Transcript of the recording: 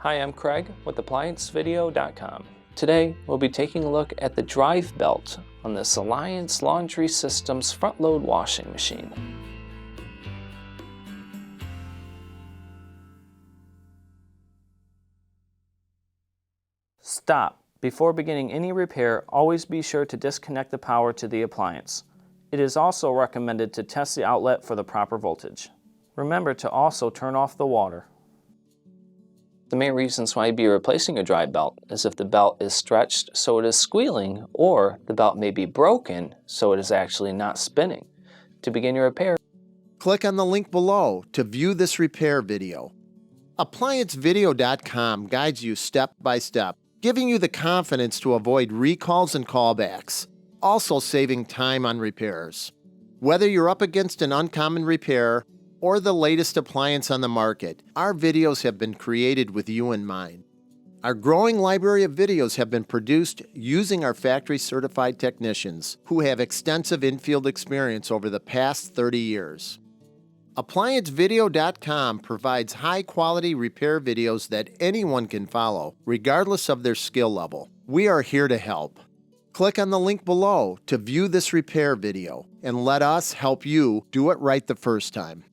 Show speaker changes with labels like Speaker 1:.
Speaker 1: Hi, I'm Craig with ApplianceVideo.com. Today, we'll be taking a look at the drive belt on this Appliance Laundry Systems front-load washing machine. Stop. Before beginning any repair, always be sure to disconnect the power to the appliance. It is also recommended to test the outlet for the proper voltage. Remember to also turn off the water. The main reasons why you'd be replacing a drive belt is if the belt is stretched so it is squealing, or the belt may be broken so it is actually not spinning. To begin your repair,
Speaker 2: click on the link below to view this repair video. ApplianceVideo.com guides you step by step, giving you the confidence to avoid recalls and callbacks, also saving time on repairs. Whether you're up against an uncommon repair or the latest appliance on the market, our videos have been created with you in mind. Our growing library of videos have been produced using our factory-certified technicians who have extensive infield experience over the past 30 years. ApplianceVideo.com provides high-quality repair videos that anyone can follow, regardless of their skill level. We are here to help. Click on the link below to view this repair video and let us help you do it right the first time.